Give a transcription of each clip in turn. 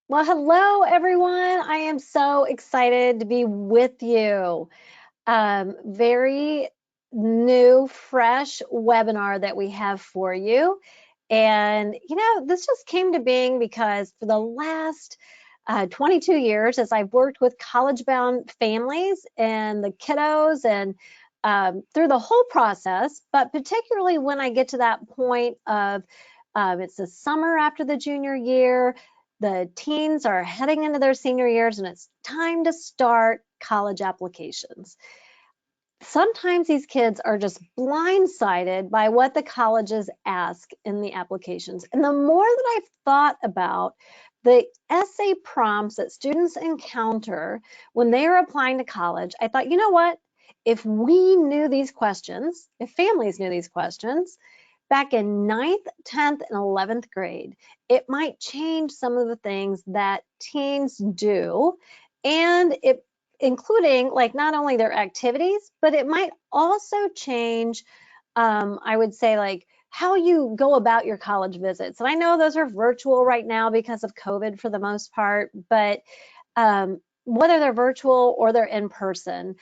Well, hello everyone. I am so excited to be with you. Very new, fresh webinar that we have for you. And, this just came to being because for the last 22 years, as I've worked with college-bound families and the kiddos and through the whole process, but particularly when I get to that point of it's the summer after the junior year, the teens are heading into their senior years, and it's time to start college applications. Sometimes these kids are just blindsided by what the colleges ask in the applications. And the more that I've thought about the essay prompts that students encounter when they are applying to college, I thought, you know what? If we knew these questions, if families knew these questions, back in 9th, 10th, and 11th grade, it might change some of the things that teens do, and it including like not only their activities, but it might also change, I would say, like how you go about your college visits. And I know those are virtual right now because of COVID for the most part, but whether they're virtual or they're in person,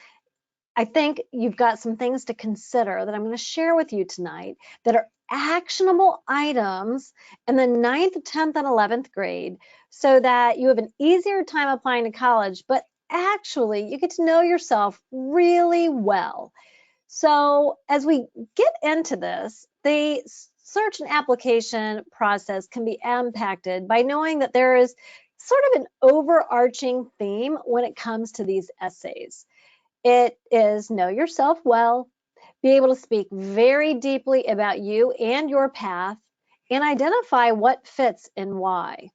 I think you've got some things to consider that I'm going to share with you tonight that are actionable items in the 9th, 10th, and 11th grade so that you have an easier time applying to college, but actually you get to know yourself really well. So as we get into this, the search and application process can be impacted by knowing that there is sort of an overarching theme when it comes to these essays. It is know yourself well, be able to speak very deeply about you and your path, and identify what fits and why.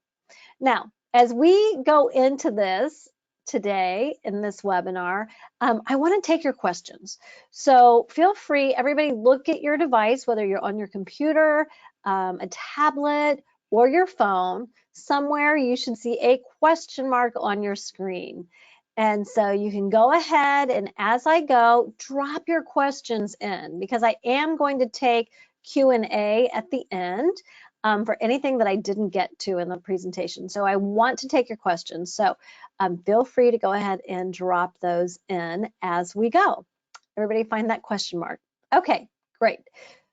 Now, as we go into this today in this webinar, I want to take your questions. So feel free, everybody look at your device, whether you're on your computer, a tablet, or your phone. Somewhere you should see a question mark on your screen. And so you can go ahead and as I go, drop your questions in because I am going to take Q&A at the end for anything that I didn't get to in the presentation. So I want to take your questions. So feel free to go ahead and drop those in as we go. Everybody find that question mark. Okay, great.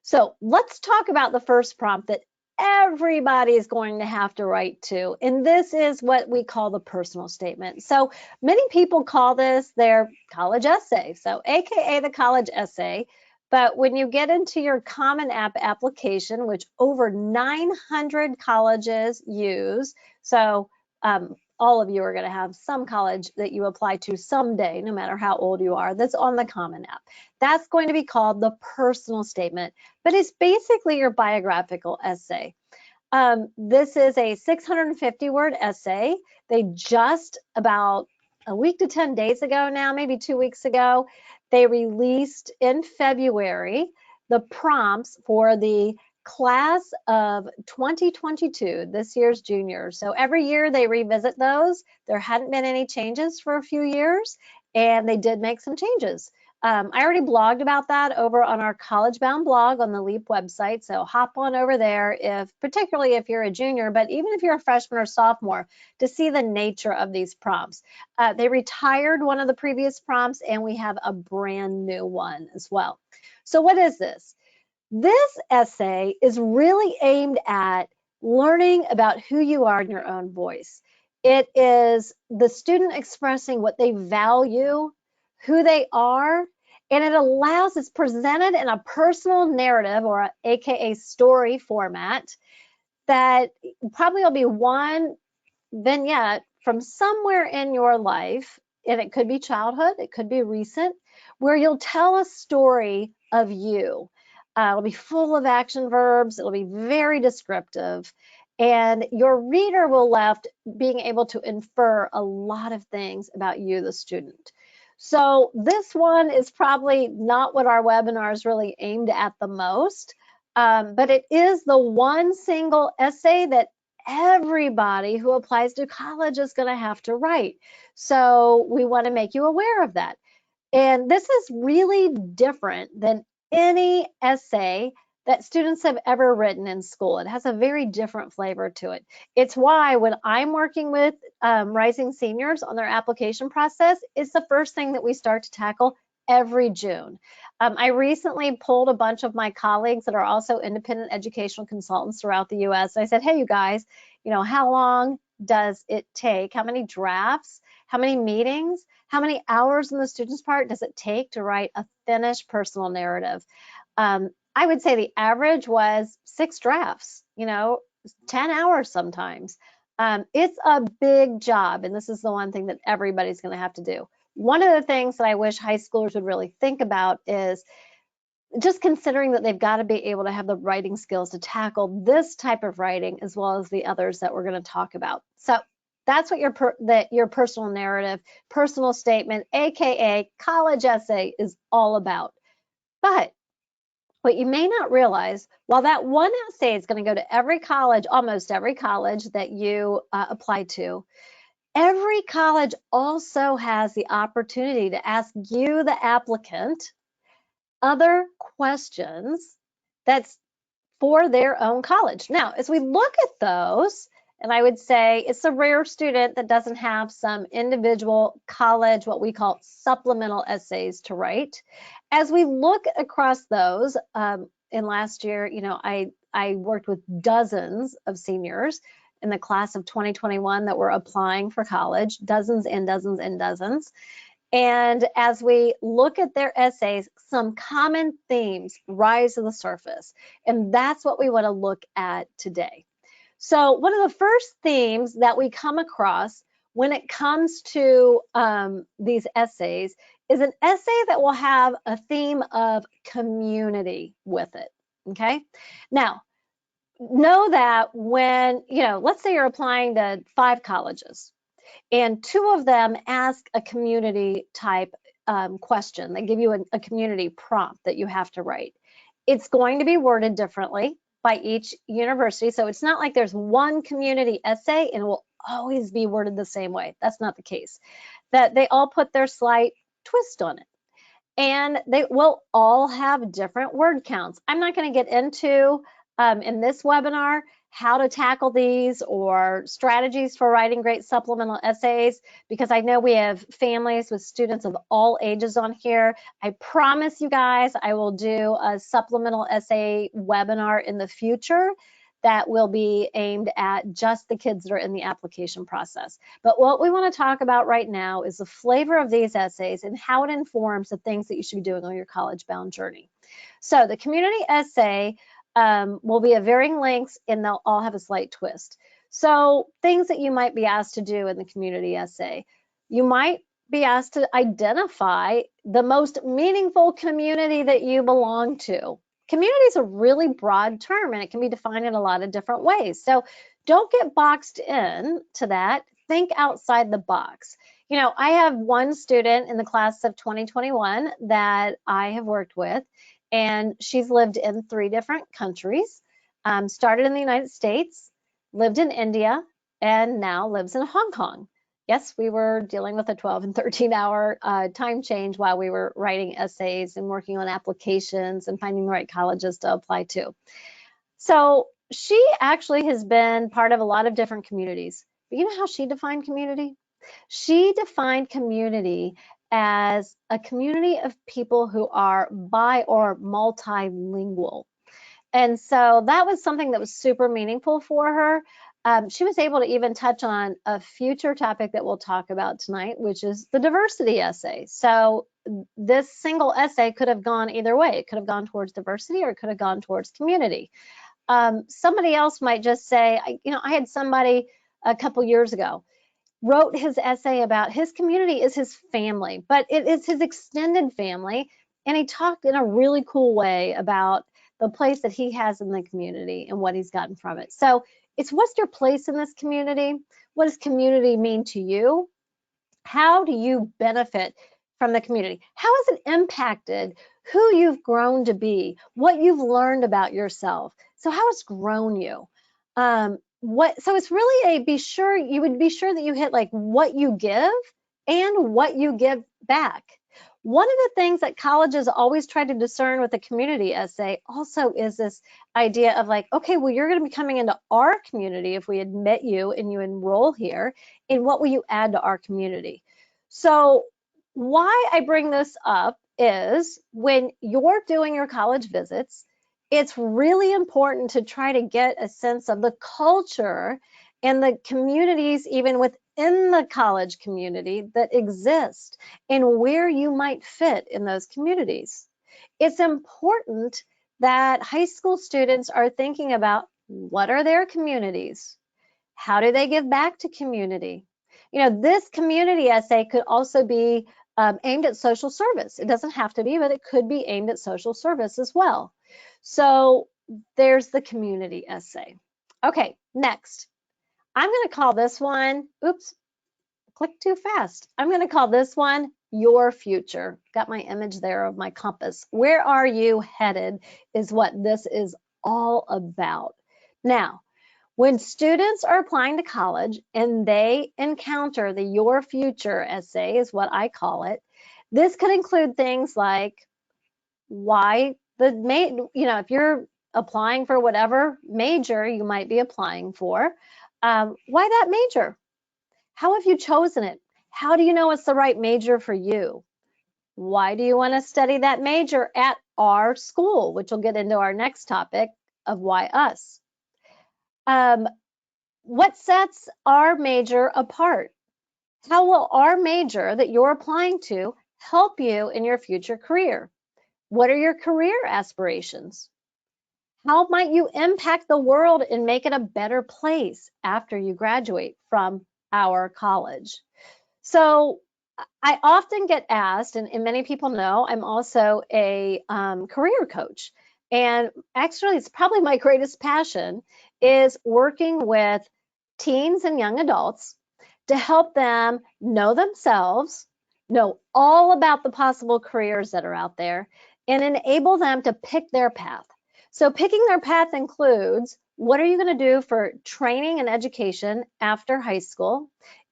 So let's talk about the first prompt that everybody is going to have to write to. And this is what we call the personal statement. So many people call this their college essay. So AKA the college essay. But when you get into your Common App application, which over 900 colleges use, so all of you are going to have some college that you apply to someday, no matter how old you are, that's on the Common App. That's going to be called the personal statement, but it's basically your biographical essay. This is a 650-word essay. They just about a week to 10 days ago now, maybe 2 weeks ago, they released in February the prompts for the class of 2022, this year's juniors. So every year they revisit those. There hadn't been any changes for a few years, and they did make some changes. I already blogged about that over on our College Bound blog on the LEAP website, so hop on over there, particularly if you're a junior, but even if you're a freshman or sophomore, to see the nature of these prompts. They retired one of the previous prompts, and we have a brand new one as well. So what is this? This essay is really aimed at learning about who you are in your own voice. It is the student expressing what they value, who they are, and it's presented in a personal narrative or AKA story format that probably will be one vignette from somewhere in your life, and it could be childhood, it could be recent, where you'll tell a story of you. It'll be full of action verbs, it'll be very descriptive, and your reader will left being able to infer a lot of things about you, the student. So this one is probably not what our webinar is really aimed at the most, but it is the one single essay that everybody who applies to college is going to have to write. So we want to make you aware of that. And this is really different than any essay that students have ever written in school. It has a very different flavor to it. It's why when I'm working with rising seniors on their application process, it's the first thing that we start to tackle every June. I recently pulled a bunch of my colleagues that are also independent educational consultants throughout the US. I said, hey, you guys, how long does it take? How many drafts? How many meetings? How many hours on the student's part does it take to write a finished personal narrative? I would say the average was 6 drafts, 10 hours sometimes. It's a big job, and this is the one thing that everybody's going to have to do. One of the things that I wish high schoolers would really think about is just considering that they've got to be able to have the writing skills to tackle this type of writing as well as the others that we're going to talk about. So that's what your personal narrative, personal statement, aka college essay, is all about. But what you may not realize, while that one essay is going to go to every college, almost every college that you apply to, every college also has the opportunity to ask you, the applicant, other questions that's for their own college. Now, as we look at those, and I would say it's a rare student that doesn't have some individual college, what we call supplemental essays to write. As we look across those, in last year, I worked with dozens of seniors in the class of 2021 that were applying for college, dozens and dozens and dozens. And as we look at their essays, some common themes rise to the surface. And that's what we want to look at today. So one of the first themes that we come across when it comes to these essays is an essay that will have a theme of community with it, okay? Now, know that when, let's say you're applying to 5 colleges, and 2 of them ask a community type question. They give you a community prompt that you have to write. It's going to be worded differently by each university. So it's not like there's one community essay and it will always be worded the same way. That's not the case. That they all put their slight twist on it. And they will all have different word counts. I'm not going to get into in this webinar how to tackle these or strategies for writing great supplemental essays, because I know we have families with students of all ages on here. I promise you guys I will do a supplemental essay webinar in the future that will be aimed at just the kids that are in the application process. But what we want to talk about right now is the flavor of these essays and how it informs the things that you should be doing on your college-bound journey. So the community essay will be of varying lengths, and they'll all have a slight twist. So things that you might be asked to do in the community essay. You might be asked to identify the most meaningful community that you belong to. Community is a really broad term, and it can be defined in a lot of different ways. So don't get boxed in to that. Think outside the box. I have one student in the class of 2021 that I have worked with, and she's lived in 3 different countries, started in the United States, lived in India, and now lives in Hong Kong. Yes, we were dealing with a 12 and 13-hour time change while we were writing essays and working on applications and finding the right colleges to apply to. So she actually has been part of a lot of different communities. But you know how she defined community? She defined community as a community of people who are bi or multilingual. And so that was something that was super meaningful for her. She was able to even touch on a future topic that we'll talk about tonight, which is the diversity essay. So this single essay could have gone either way. It could have gone towards diversity or it could have gone towards community. Somebody else might just say, I had somebody a couple years ago wrote his essay about his community is his family, but it is his extended family. And he talked in a really cool way about the place that he has in the community and what he's gotten from it. So it's what's your place in this community? What does community mean to you? How do you benefit from the community? How has it impacted who you've grown to be, what you've learned about yourself? So how it's grown you? So it's really you would be sure that you hit like what you give and what you give back. One of the things that colleges always try to discern with a community essay also is this idea of like, okay, well, you're going to be coming into our community if we admit you and you enroll here, and what will you add to our community? So why I bring this up is when you're doing your college visits, it's really important to try to get a sense of the culture and the communities even within the college community that exist and where you might fit in those communities. It's important that high school students are thinking about what are their communities? How do they give back to community? You know, this community essay could also be aimed at social service. It doesn't have to be, but it could be aimed at social service as well. So there's the community essay. Okay, next. I'm going to call this one, oops, click too fast. I'm going to call this one your future. Got my image there of my compass. Where are you headed is what this is all about. Now, when students are applying to college and they encounter the Your Future essay, is what I call it, this could include things like why if you're applying for whatever major you might be applying for, why that major? How have you chosen it? How do you know it's the right major for you? Why do you want to study that major at our school, which will get into our next topic of why us. What sets our major apart? How will our major that you're applying to help you in your future career? What are your career aspirations? How might you impact the world and make it a better place after you graduate from our college? So I often get asked, and many people know, I'm also a career coach. And actually, it's probably my greatest passion is working with teens and young adults to help them know themselves, know all about the possible careers that are out there, and enable them to pick their path. So picking their path includes, what are you going to do for training and education after high school?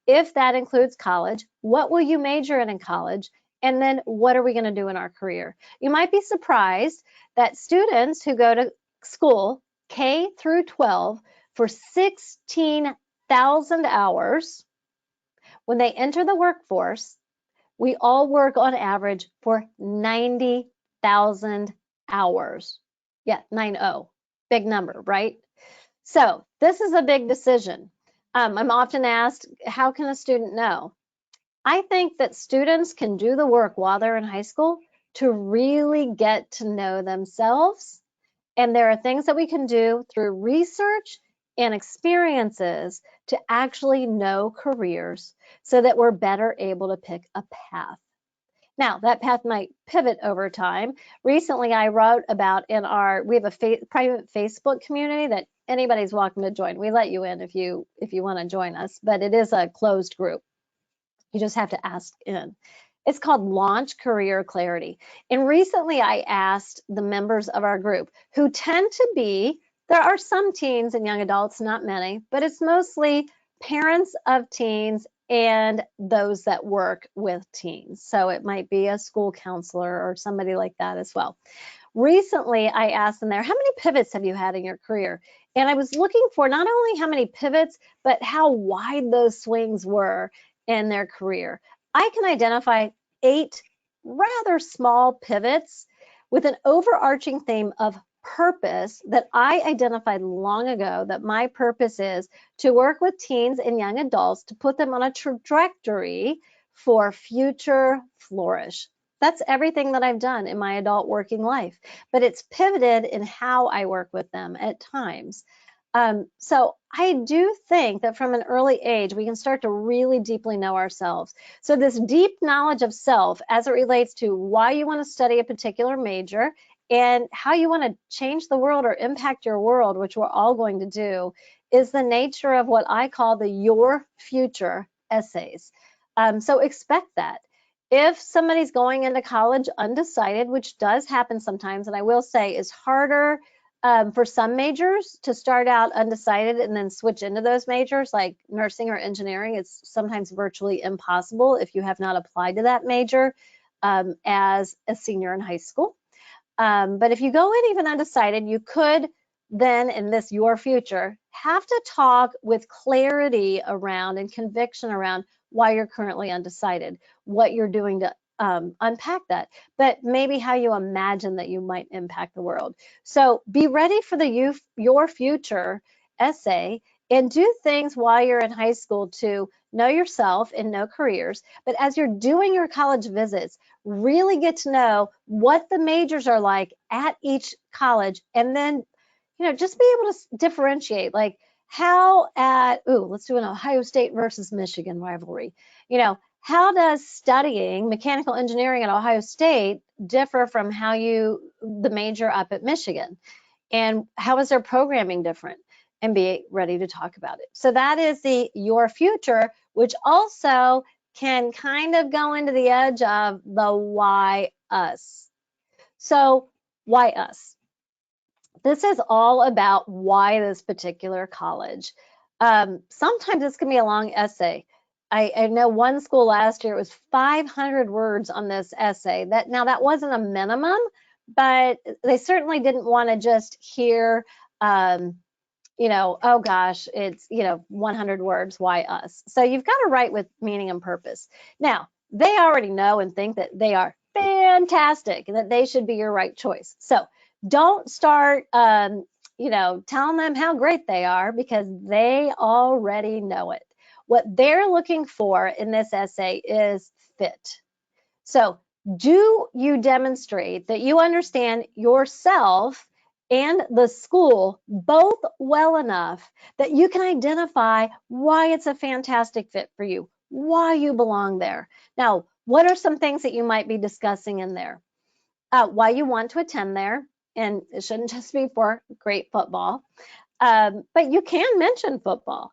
If that includes college, what will you major in college? And then what are we going to do in our career? You might be surprised that students who go to school K through 12 for 16,000 hours, when they enter the workforce, we all work on average for 90,000 hours. Yeah, 90, big number, right? So this is a big decision. I'm often asked, how can a student know? I think that students can do the work while they're in high school to really get to know themselves. And there are things that we can do through research and experiences to actually know careers so that we're better able to pick a path. Now, that path might pivot over time. Recently, I wrote about we have a private Facebook community that anybody's welcome to join. We let you in if you want to join us, but it is a closed group. You just have to ask in. It's called Launch Career Clarity. And recently I asked the members of our group, who tend to be, there are some teens and young adults, not many, but it's mostly parents of teens and those that work with teens. So it might be a school counselor or somebody like that as well. Recently, I asked them there, how many pivots have you had in your career? And I was looking for not only how many pivots, but how wide those swings were in their career. I can identify 8 rather small pivots with an overarching theme of purpose that I identified long ago, that my purpose is to work with teens and young adults to put them on a trajectory for future flourish. That's everything that I've done in my adult working life, but it's pivoted in how I work with them at times. So I do think that from an early age, we can start to really deeply know ourselves. So this deep knowledge of self as it relates to why you want to study a particular major and how you want to change the world or impact your world, which we're all going to do, is the nature of what I call the Your Future essays. So expect that. If somebody's going into college undecided, which does happen sometimes, and I will say is harder for some majors to start out undecided and then switch into those majors, like nursing or engineering, it's sometimes virtually impossible if you have not applied to that major as a senior in high school. But if you go in even undecided, you could then, in this your future, have to talk with clarity around and conviction around why you're currently undecided, what you're doing to unpack that, but maybe how you imagine that you might impact the world. So be ready for the your future essay and do things while you're in high school to know yourself and know careers. But as you're doing your college visits, really get to know what the majors are like at each college, and then just be able to differentiate, like how let's do an Ohio State versus Michigan rivalry. How does studying mechanical engineering at Ohio State differ from the major up at Michigan? And how is their programming different? And be ready to talk about it. So that is your future, which also can kind of go into the edge of the why us. So why us? This is all about why this particular college. Sometimes this can be a long essay. I know one school last year, it was 500 words on this essay. Now that wasn't a minimum, but they certainly didn't want to just hear, oh gosh, it's, 100 words, why us? So you've got to write with meaning and purpose. Now, they already know and think that they are fantastic and that they should be your right choice. So don't start, telling them how great they are, because they already know it. What they're looking for in this essay is fit. So do you demonstrate that you understand yourself and the school both well enough that you can identify why it's a fantastic fit for you, why you belong there? Now, what are some things that you might be discussing in there? Why you want to attend there, and it shouldn't just be for great football, but you can mention football.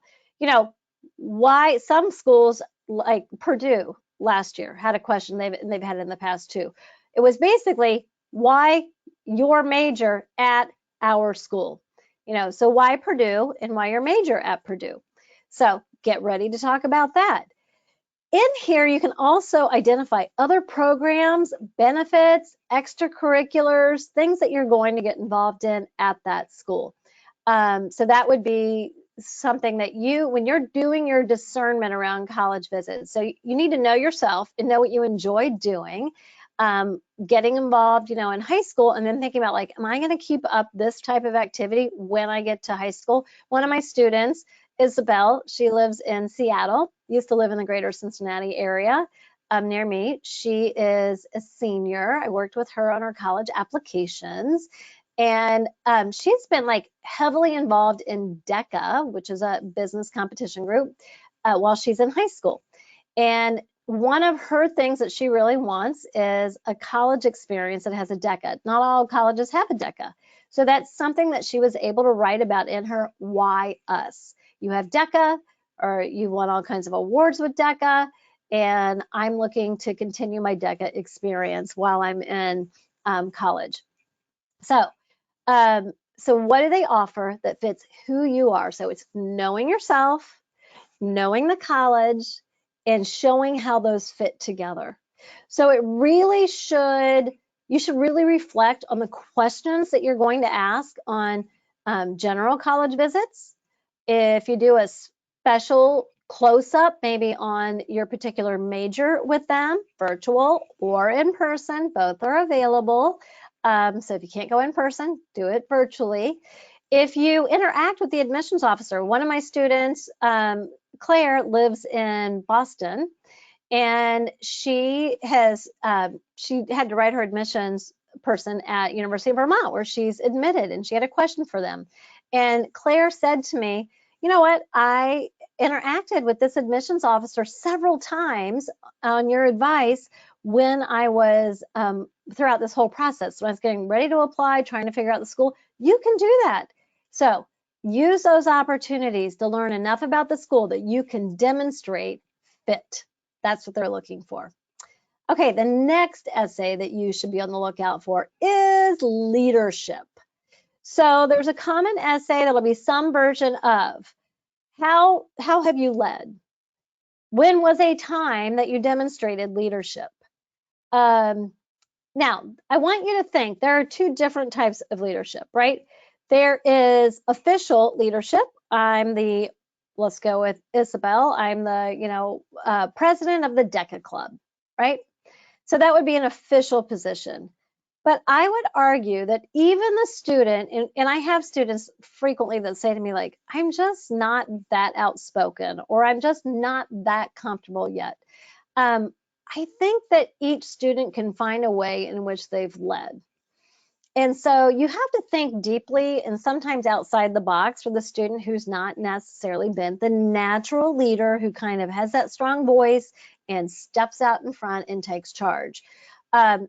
Why some schools like Purdue last year had a question, they've had it in the past too. It was basically, why your major at our school? So why Purdue and why your major at Purdue? So get ready to talk about that. In here, you can also identify other programs, benefits, extracurriculars, things that you're going to get involved in at that school. So that would be something that when you're doing your discernment around college visits, so you need to know yourself and know what you enjoy doing, getting involved, in high school, and then thinking about, like, am I going to keep up this type of activity when I get to high school? One of my students, Isabel, she lives in Seattle, used to live in the greater Cincinnati area near me. She is a senior. I worked with her on her college applications. And she's been heavily involved in DECA, which is a business competition group, while she's in high school. And one of her things that she really wants is a college experience that has a DECA. Not all colleges have a DECA. So that's something that she was able to write about in her Why Us. You have DECA, or you won all kinds of awards with DECA, and I'm looking to continue my DECA experience while I'm in college. So what do they offer that fits who you are? So it's knowing yourself, knowing the college, and showing how those fit together. So you should really reflect on the questions that you're going to ask on general college visits. If you do a special close-up, maybe on your particular major with them, virtual or in person, both are available. So if you can't go in person, do it virtually. If you interact with the admissions officer, one of my students, Claire, lives in Boston, and she had to write her admissions person at University of Vermont, where she's admitted, and she had a question for them. And Claire said to me, you know what, I interacted with this admissions officer several times on your advice when I was throughout this whole process. When I was getting ready to apply, trying to figure out the school, you can do that. So use those opportunities to learn enough about the school that you can demonstrate fit. That's what they're looking for. Okay, the next essay that you should be on the lookout for is leadership. So there's a common essay that'll be some version of how have you led? When was a time that you demonstrated leadership? Now, I want you to think there are two different types of leadership, right? There is official leadership. Let's go with Isabel. I'm the, president of the DECA Club, right? So that would be an official position. But I would argue that even the student, and I have students frequently that say to me, like, I'm just not that outspoken, or I'm just not that comfortable yet. I think that each student can find a way in which they've led. And so you have to think deeply and sometimes outside the box for the student who's not necessarily been the natural leader who kind of has that strong voice and steps out in front and takes charge.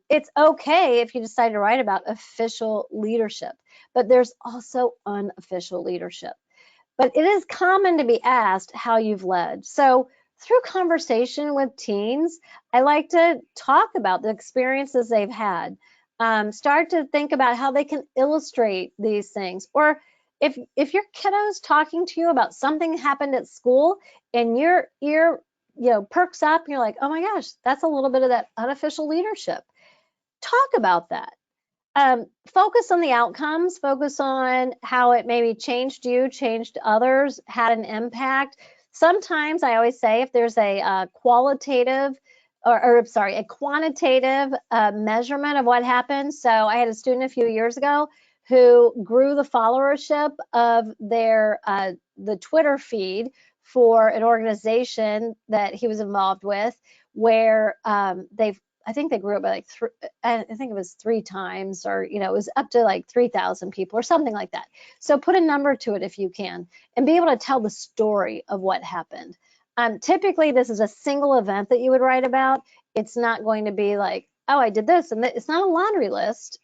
It's okay if you decide to write about official leadership, but there's also unofficial leadership. But it is common to be asked how you've led. So through conversation with teens, I like to talk about the experiences they've had. Start to think about how they can illustrate these things. Or if your kiddo's talking to you about something that happened at school and your ear perks up, and you're like, oh my gosh, that's a little bit of that unofficial leadership. Talk about that. Focus on the outcomes, focus on how it maybe changed you, changed others, had an impact. Sometimes I always say if there's a quantitative measurement of what happened. So I had a student a few years ago who grew the followership of the Twitter feed for an organization that he was involved with, where I think they grew up by like I think it was 3 times, or it was up to like 3,000 people or something like that. So put a number to it if you can, and be able to tell the story of what happened. Typically, this is a single event that you would write about. It's not going to be like, oh, I did this, and it's not a laundry list.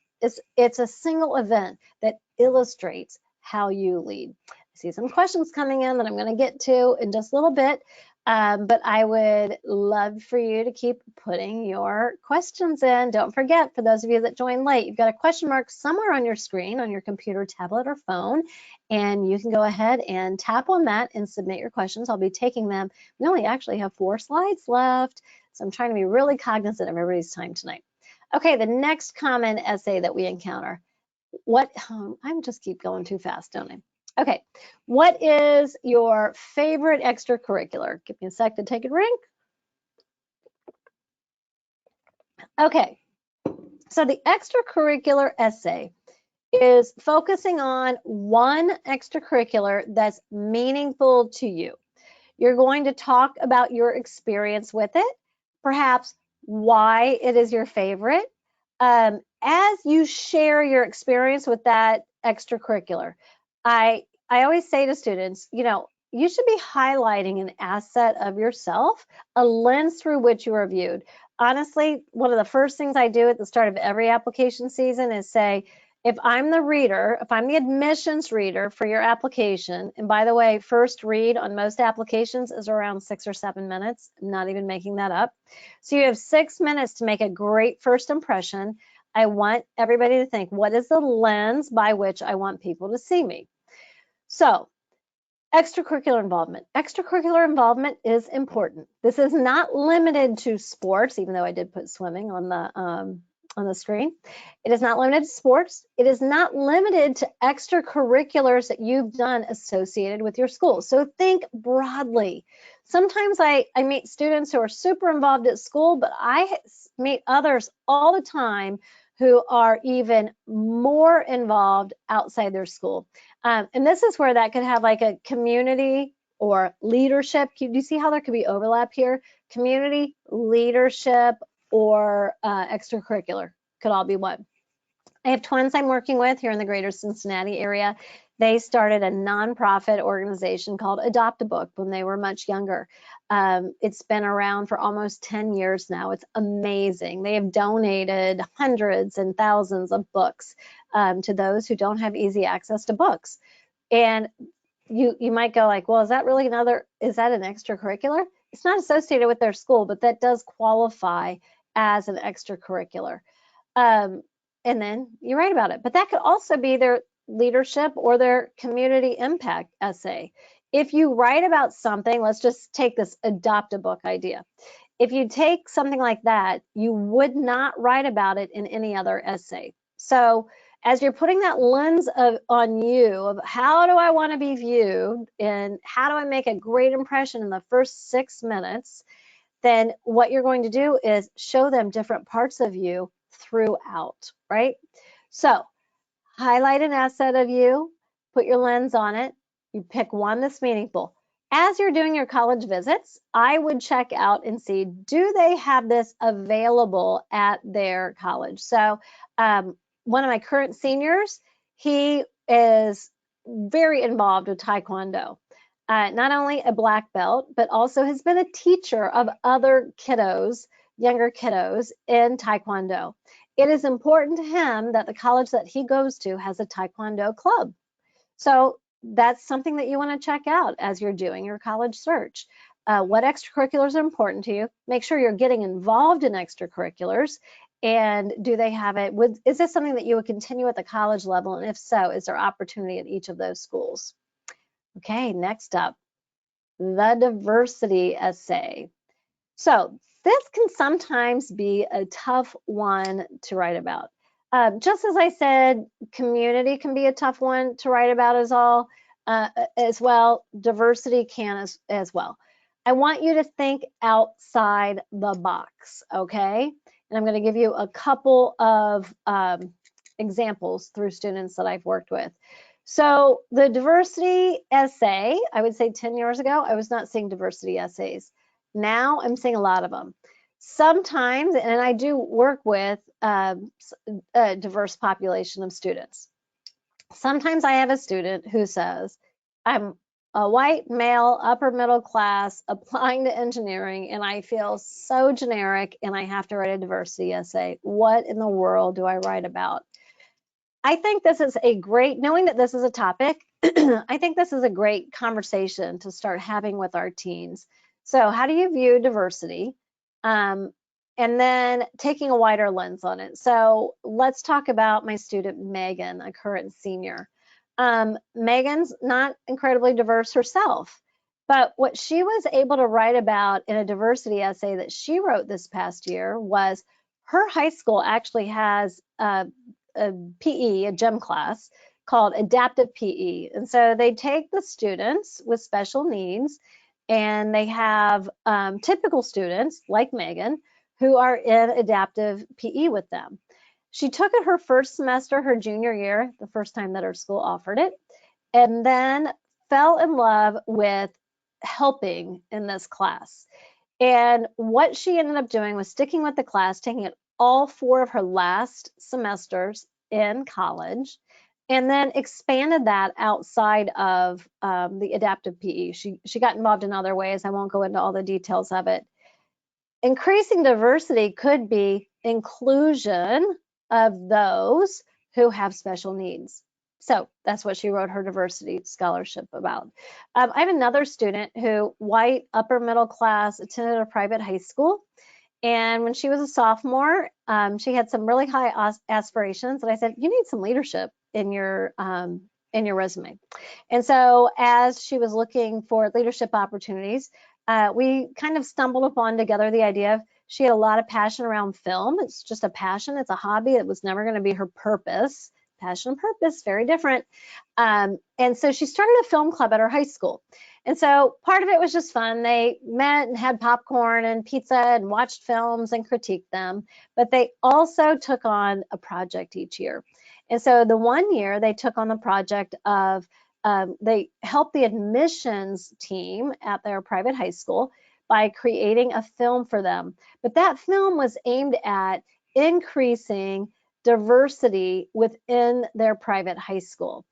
It's a single event that illustrates how you lead. I see some questions coming in that I'm going to get to in just a little bit. But I would love for you to keep putting your questions in. Don't forget, for those of you that joined late, you've got a question mark somewhere on your screen, on your computer, tablet, or phone, and you can go ahead and tap on that and submit your questions. I'll be taking them. We only actually have 4 slides left, so I'm trying to be really cognizant of everybody's time tonight. Okay, the next common essay that we encounter. I'm just keep going too fast, don't I? Okay, what is your favorite extracurricular? Give me a sec to take a drink. Okay, so the extracurricular essay is focusing on one extracurricular that's meaningful to you. You're going to talk about your experience with it, perhaps why it is your favorite. As you share your experience with that extracurricular, I always say to students, you should be highlighting an asset of yourself, a lens through which you are viewed. Honestly, one of the first things I do at the start of every application season is say, if I'm the reader, if I'm the admissions reader for your application, and by the way, first read on most applications is around 6 or 7 minutes, I'm not even making that up. So you have 6 minutes to make a great first impression. I want everybody to think, what is the lens by which I want people to see me? So, extracurricular involvement. Extracurricular involvement is important. This is not limited to sports, even though I did put swimming on the screen. It is not limited to sports. It is not limited to extracurriculars that you've done associated with your school. So think broadly. Sometimes I meet students who are super involved at school, but I meet others all the time who are even more involved outside their school. And this is where that could have like a community or leadership. Do you see how there could be overlap here? Community, leadership, or extracurricular could all be one. I have twins I'm working with here in the greater Cincinnati area. They started a nonprofit organization called Adopt a Book when they were much younger. It's been around for almost 10 years now. It's amazing. They have donated hundreds and thousands of books to those who don't have easy access to books. And you might go like, well, is that an extracurricular? It's not associated with their school, but that does qualify as an extracurricular. And then you write about it. But that could also be their leadership or their community impact essay. If you write about something, let's just take this Adopt a Book idea. If you take something like that, you would not write about it in any other essay. So as you're putting that lens on you of how do I want to be viewed and how do I make a great impression in the first 6 minutes, then what you're going to do is show them different parts of you throughout, right? So highlight an asset of you, put your lens on it, you pick one that's meaningful. As you're doing your college visits, I would check out and see, do they have this available at their college? So one of my current seniors, he is very involved with Taekwondo. Not only a black belt, but also has been a teacher of other kiddos, younger kiddos in Taekwondo. It is important to him that the college that he goes to has a Taekwondo club. So that's something that you want to check out as you're doing your college search. What extracurriculars are important to you? Make sure you're getting involved in extracurriculars. And do they have it? Is this something that you would continue at the college level? And if so, is there opportunity at each of those schools? Okay, next up, the diversity essay. So this can sometimes be a tough one to write about. Just as I said, community can be a tough one to write about as well. Diversity can as well. I want you to think outside the box, okay? And I'm going to give you a couple of examples through students that I've worked with. So the diversity essay, I would say 10 years ago, I was not seeing diversity essays. Now I'm seeing a lot of them. Sometimes, and I do work with a diverse population of students. Sometimes I have a student who says, I'm a white male, upper middle class, applying to engineering, and I feel so generic and I have to write a diversity essay. What in the world do I write about? I think this is a great, knowing that this is a topic, I think this is a great conversation to start having with our teens. So how do you view diversity? And then taking a wider lens on it. So let's talk about my student, Megan, a current senior. Megan's not incredibly diverse herself, but what she was able to write about in a diversity essay that she wrote this past year was her high school actually has a PE, a gym class called adaptive PE. And so they take the students with special needs and they have typical students like Megan who are in adaptive PE with them. She took it her first semester, her junior year, the first time that her school offered it, and then fell in love with helping in this class. And what she ended up doing was sticking with the class, taking it all 4 of her last semesters in college, and then expanded that outside of the adaptive PE. She got involved in other ways. I won't go into all the details of it. Increasing diversity could be inclusion of those who have special needs. So that's what she wrote her diversity scholarship about. I have another student who, white, upper middle class, attended a private high school. And when she was a sophomore, she had some really high aspirations. And I said, you need some leadership in your resume. And so as she was looking for leadership opportunities, we kind of stumbled upon together the idea of she had a lot of passion around film. It's just a passion. It's a hobby. It was never going to be her purpose. Passion and purpose, very different. And so she started a film club at her high school. And so part of it was just fun. They met and had popcorn and pizza and watched films and critiqued them. But they also took on a project each year. And so the one year they took on the project of they helped the admissions team at their private high school by creating a film for them. But that film was aimed at increasing diversity within their private high school.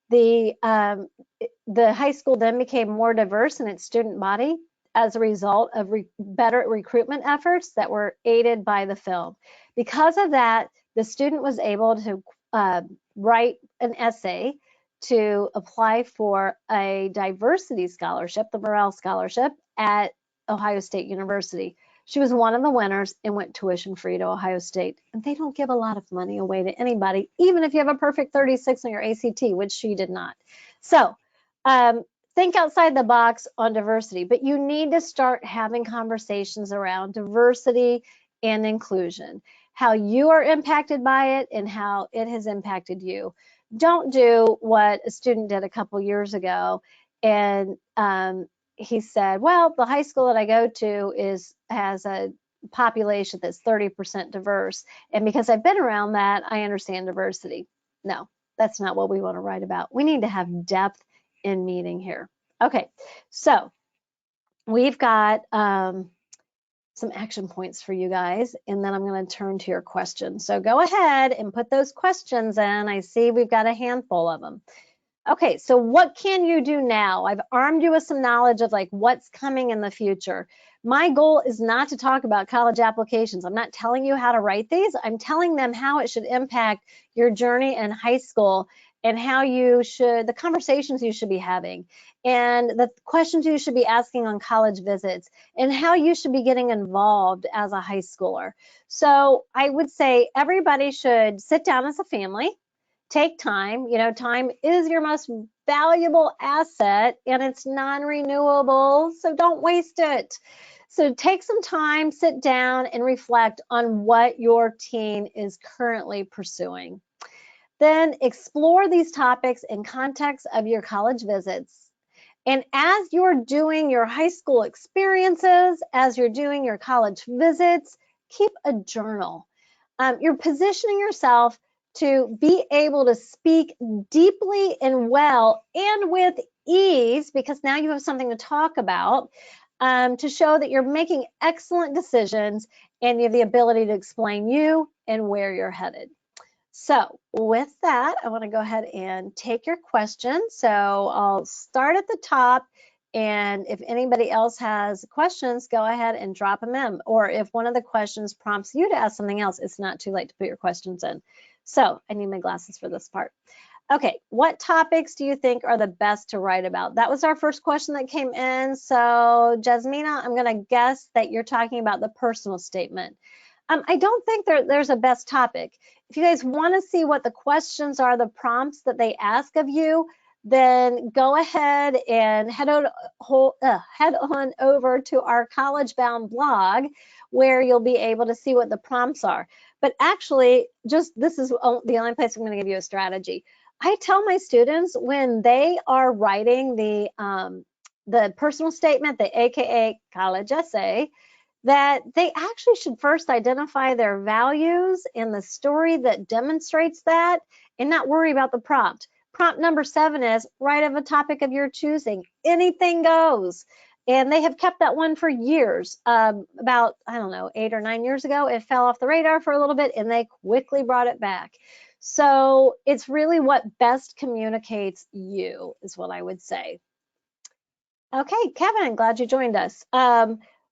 The high school then became more diverse in its student body as a result of better recruitment efforts that were aided by the film. Because of that, the student was able to write an essay to apply for a diversity scholarship, the Morale Scholarship, at Ohio State University. She was one of the winners and went tuition free to Ohio State. And they don't give a lot of money away to anybody, even if you have a perfect 36 on your ACT, which she did not. So think outside the box on diversity, but you need to start having conversations around diversity and inclusion, how you are impacted by it and how it has impacted you. Don't do what a student did a couple years ago, and he said, well, the high school that I go to has a population that's 30% diverse, and because I've been around that, I understand diversity. No, that's not what we want to write about. We need to have depth in meaning here. Okay, so we've got some action points for you guys, and then I'm going to turn to your questions. So go ahead and put those questions in. I see we've got a handful of them. Okay, so what can you do now? I've armed you with some knowledge of like what's coming in the future. My goal is not to talk about college applications. I'm not telling you how to write these. I'm telling them how it should impact your journey in high school and how the conversations you should be having and the questions you should be asking on college visits and how you should be getting involved as a high schooler. So I would say everybody should sit down as a family. Take time. You know, time is your most valuable asset and it's non-renewable, so don't waste it. So take some time, sit down and reflect on what your teen is currently pursuing. Then explore these topics in context of your college visits. And as you're doing your high school experiences, as you're doing your college visits, keep a journal. You're positioning yourself to be able to speak deeply and well and with ease, because now you have something to talk about, to show that you're making excellent decisions and you have the ability to explain you and where you're headed. So with that, I want to go ahead and take your questions. So I'll start at the top, and if anybody else has questions, go ahead and drop them in. Or if one of the questions prompts you to ask something else, it's not too late to put your questions in. So I need my glasses for this part. Okay, what topics do you think are the best to write about? That was our first question that came in. So Jasmina, I'm going to guess that you're talking about the personal statement. I don't think there's a best topic. If you guys want to see what the questions are, the prompts that they ask of you, then go ahead and head on over to our College Bound blog, where you'll be able to see what the prompts are. But actually, this is the only place I'm going to give you a strategy. I tell my students when they are writing the personal statement, the AKA college essay, that they actually should first identify their values and the story that demonstrates that and not worry about the prompt. Prompt number 7 is write of a topic of your choosing. Anything goes. And they have kept that one for years. About, I don't know, 8 or 9 years ago, it fell off the radar for a little bit and they quickly brought it back. So it's really what best communicates you is what I would say. Okay, Kevin, I'm glad you joined us.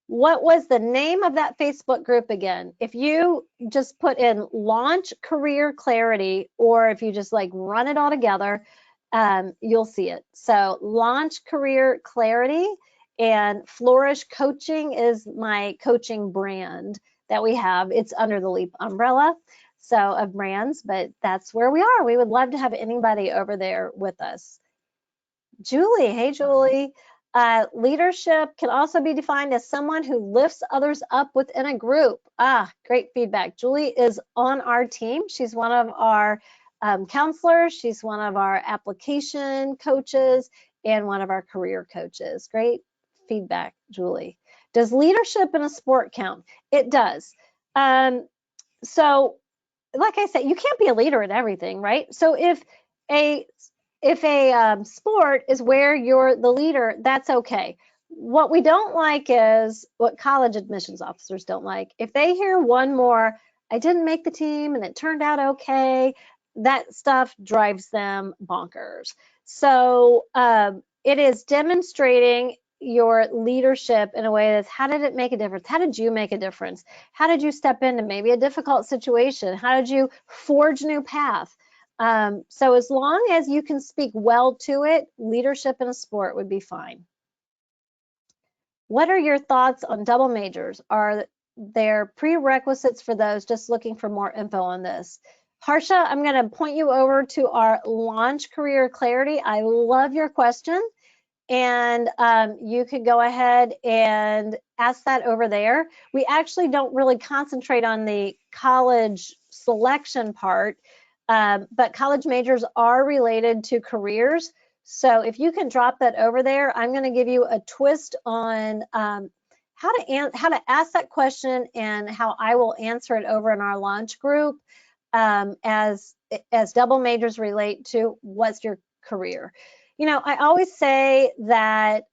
What was the name of that Facebook group again? If you just put in Launch Career Clarity, or if you just like run it all together, you'll see it. So Launch Career Clarity, and Flourish Coaching is my coaching brand that we have. It's under the LEAP umbrella of brands, but that's where we are. We would love to have anybody over there with us. Julie, hey Julie. Leadership can also be defined as someone who lifts others up within a group. Great feedback. Julie is on our team. She's one of our counselors. She's one of our application coaches and one of our career coaches. Great feedback, Julie. Does leadership in a sport count? It does. So like I said, you can't be a leader in everything, right? So if a sport is where you're the leader, that's okay. What we don't like is what college admissions officers don't like. If they hear one more, I didn't make the team and it turned out okay, that stuff drives them bonkers. So it is demonstrating your leadership in a way that's, how did it make a difference? How did you make a difference? How did you step into maybe a difficult situation? How did you forge a new path? So as long as you can speak well to it, leadership in a sport would be fine. What are your thoughts on double majors? Are there prerequisites for those? Just looking for more info on this. Harsha, I'm going to point you over to our Launch Career Clarity. I love your question. and you could go ahead and ask that over there. We actually don't really concentrate on the college selection part, but college majors are related to careers. So if you can drop that over there, I'm going to give you a twist on how to ask that question and how I will answer it over in our launch group as double majors relate to what's your career. You know, I always say that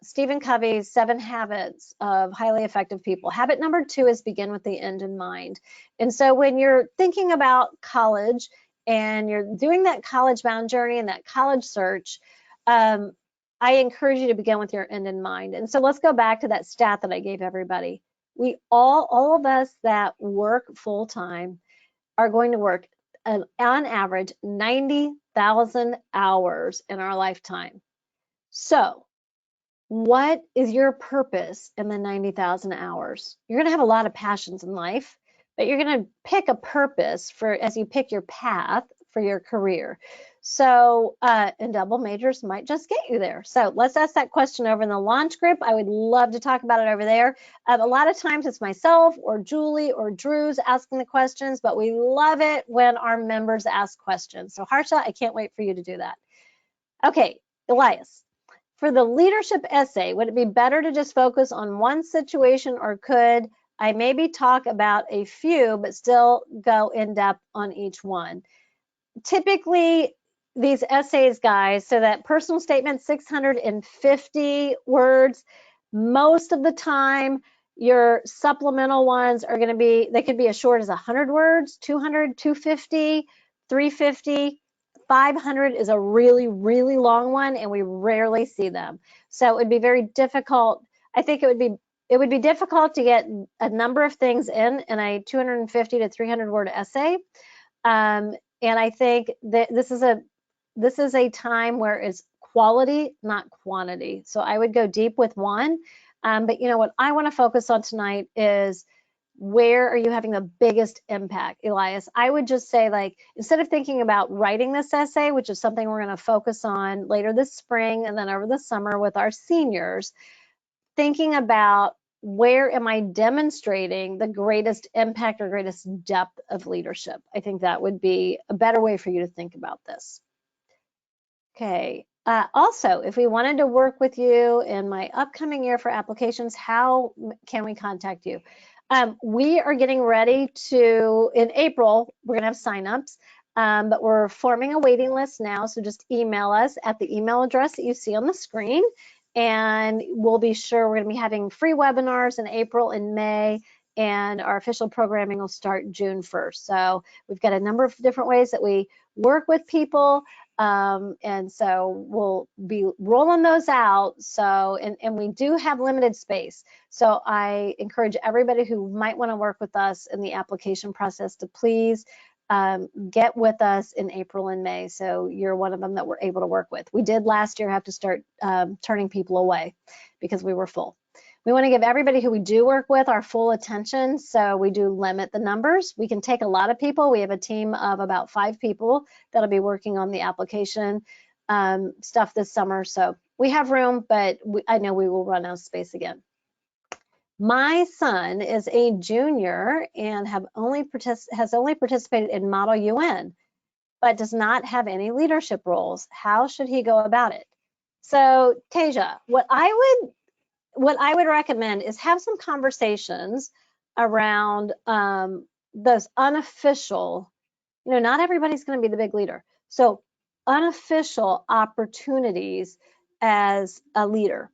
Stephen Covey's 7 Habits of Highly Effective People. Habit number 2 is begin with the end in mind. And so when you're thinking about college and you're doing that college bound journey and that college search, I encourage you to begin with your end in mind. And so let's go back to that stat that I gave everybody. We all of us that work full time are going to work on average 90,000 hours in our lifetime. So what is your purpose in the 90,000 hours? You're going to have a lot of passions in life, but you're going to pick a purpose for as you pick your path for your career. So, and double majors might just get you there. So let's ask that question over in the launch group. I would love to talk about it over there. A lot of times it's myself or Julie or Drew's asking the questions, but we love it when our members ask questions. So Harsha, I can't wait for you to do that. Okay, Elias. For the leadership essay, would it be better to just focus on one situation, or could I maybe talk about a few but still go in depth on each one? Typically, these essays, guys, so that personal statement, 650 words, most of the time, your supplemental ones are going to be, they could be as short as 100 words, 200, 250, 350. 500 is a really, really long one, and we rarely see them. So it would be very difficult. I think it would be difficult to get a number of things in a 250 to 300 word essay. And I think that this is a time where it's quality, not quantity. So I would go deep with one. But you know what I want to focus on tonight is, where are you having the biggest impact, Elias? I would just say, like, instead of thinking about writing this essay, which is something we're going to focus on later this spring and then over the summer with our seniors, thinking about where am I demonstrating the greatest impact or greatest depth of leadership. I think that would be a better way for you to think about this. Okay. Also, if we wanted to work with you in my upcoming year for applications, how can we contact you? We are getting ready to, in April, we're going to have signups, but we're forming a waiting list now. So just email us at the email address that you see on the screen, and we'll be sure we're going to be having free webinars in April and May, and our official programming will start June 1st. So we've got a number of different ways that we work with people. And so we'll be rolling those out. So, and we do have limited space. So I encourage everybody who might want to work with us in the application process to please get with us in April and May. So you're one of them that we're able to work with. We did last year have to start turning people away because we were full. We want to give everybody who we do work with our full attention, so we do limit the numbers. We can take a lot of people. We have a team of about 5 people that'll be working on the application stuff this summer. So we have room, but I know we will run out of space again. My son is a junior and has only participated in Model UN, but does not have any leadership roles. How should he go about it? So, Tasia, what I would recommend is have some conversations around those unofficial, you know, not everybody's going to be the big leader. So unofficial opportunities as a leader.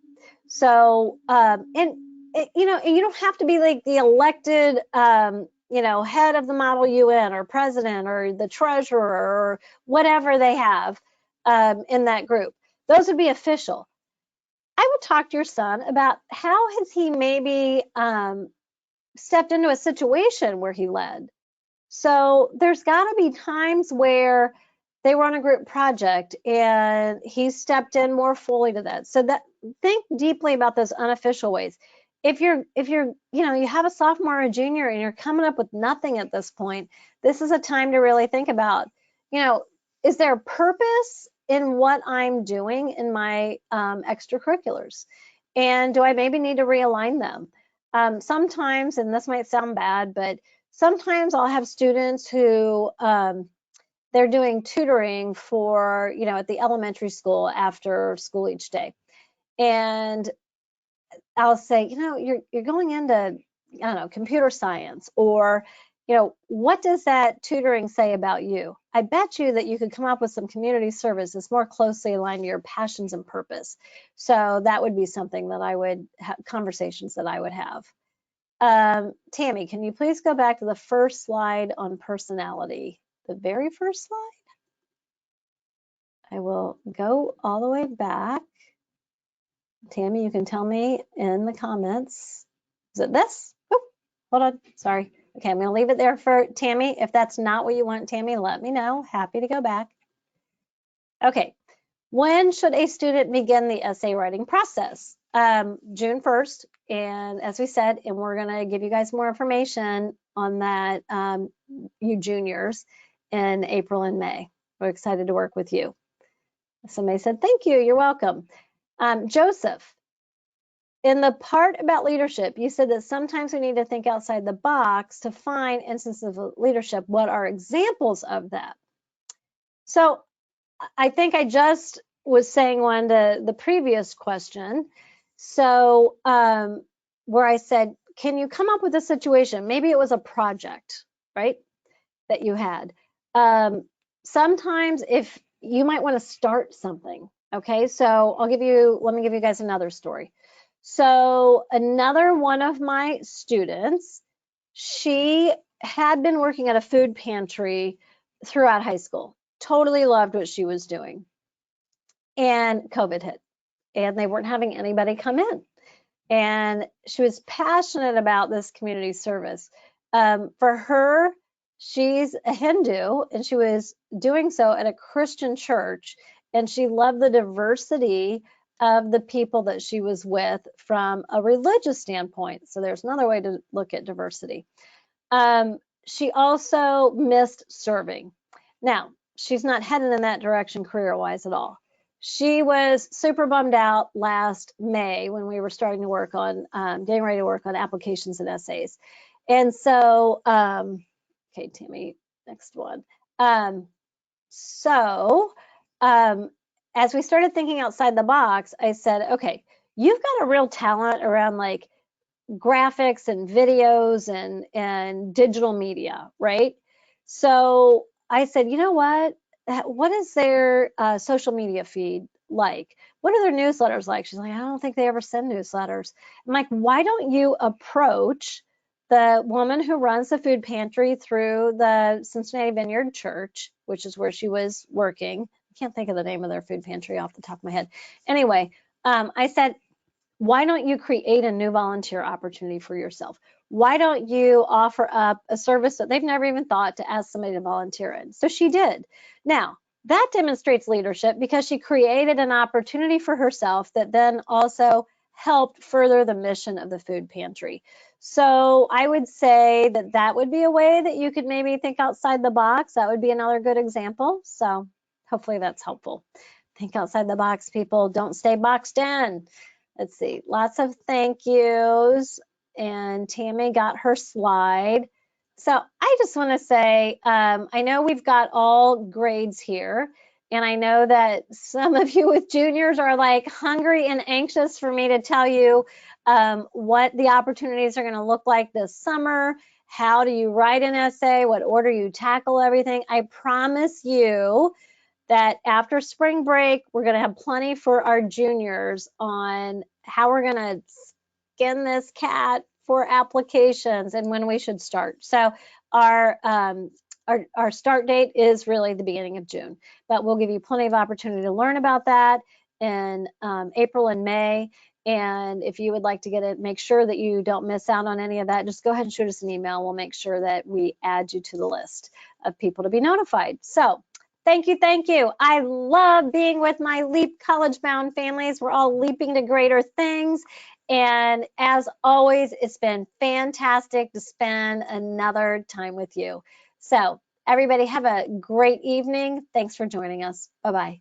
So, you know, you don't have to be like the elected, you know, head of the Model UN or president or the treasurer or whatever they have in that group. Those would be official. I would talk to your son about how has he maybe stepped into a situation where he led. So there's got to be times where they were on a group project and he stepped in more fully to that. So that, think deeply about those unofficial ways. If you're, you know, you have a sophomore or a junior and you're coming up with nothing at this point, this is a time to really think about, you know, is there a purpose in what I'm doing in my extracurriculars? And do I maybe need to realign them? Sometimes, and this might sound bad, but sometimes I'll have students who they're doing tutoring for, at the elementary school after school each day. And I'll say, you're going into, I don't know, computer science, or, what does that tutoring say about you? I bet you that you could come up with some community service that's more closely aligned to your passions and purpose. So that would be something that I would have, conversations that I would have. Tammy, can you please go back to the first slide on personality? The very first slide? I will go all the way back. Tammy, you can tell me in the comments. Is it this? Oh, hold on. Sorry. Okay, I'm going to leave it there for Tammy. If that's not what you want, Tammy, let me know. Happy to go back. Okay. When should a student begin the essay writing process? June 1st. And as we said, and we're going to give you guys more information on that, you juniors, in April and May. We're excited to work with you. Somebody said, thank you. You're welcome. Joseph, in the part about leadership, you said that sometimes we need to think outside the box to find instances of leadership. What are examples of that? So I think I just was saying one to the previous question. So where I said, can you come up with a situation? Maybe it was a project, right, that you had. Sometimes if you might want to start something. Okay, so let me give you guys another story. So another one of my students, she had been working at a food pantry throughout high school, totally loved what she was doing. And COVID hit, and they weren't having anybody come in. And she was passionate about this community service. For her, she's a Hindu, and she was doing so at a Christian church, and she loved the diversity of the people that she was with from a religious standpoint. So there's another way to look at diversity. She also missed serving. Now, she's not headed in that direction career-wise at all. She was super bummed out last May when we were starting to work on, getting ready to work on applications and essays. And so, okay, Tammy, next one. As we started thinking outside the box, I said, okay, you've got a real talent around like graphics and videos and digital media, right? So I said, you know what? What is their social media feed like? What are their newsletters like? She's like, I don't think they ever send newsletters. I'm like, why don't you approach the woman who runs the food pantry through the Cincinnati Vineyard Church, which is where she was working. I can't think of the name of their food pantry off the top of my head. Anyway, I said, why don't you create a new volunteer opportunity for yourself? Why don't you offer up a service that they've never even thought to ask somebody to volunteer in? So she did. Now, that demonstrates leadership because she created an opportunity for herself that then also helped further the mission of the food pantry. So I would say that that would be a way that you could maybe think outside the box. That would be another good example. So hopefully that's helpful. Think outside the box, people. Don't stay boxed in. Let's see, lots of thank yous. And Tammy got her slide. So I just want to say, I know we've got all grades here. And I know that some of you with juniors are like hungry and anxious for me to tell you what the opportunities are going to look like this summer. How do you write an essay? What order you tackle everything? I promise you that after spring break, we're going to have plenty for our juniors on how we're going to skin this cat for applications and when we should start. So our start date is really the beginning of June, but we'll give you plenty of opportunity to learn about that in April and May. And if you would like to get it, make sure that you don't miss out on any of that, just go ahead and shoot us an email. We'll make sure that we add you to the list of people to be notified. So thank you, thank you. I love being with my Leap College Bound families. We're all leaping to greater things. And as always, it's been fantastic to spend another time with you. So everybody have a great evening. Thanks for joining us. Bye-bye.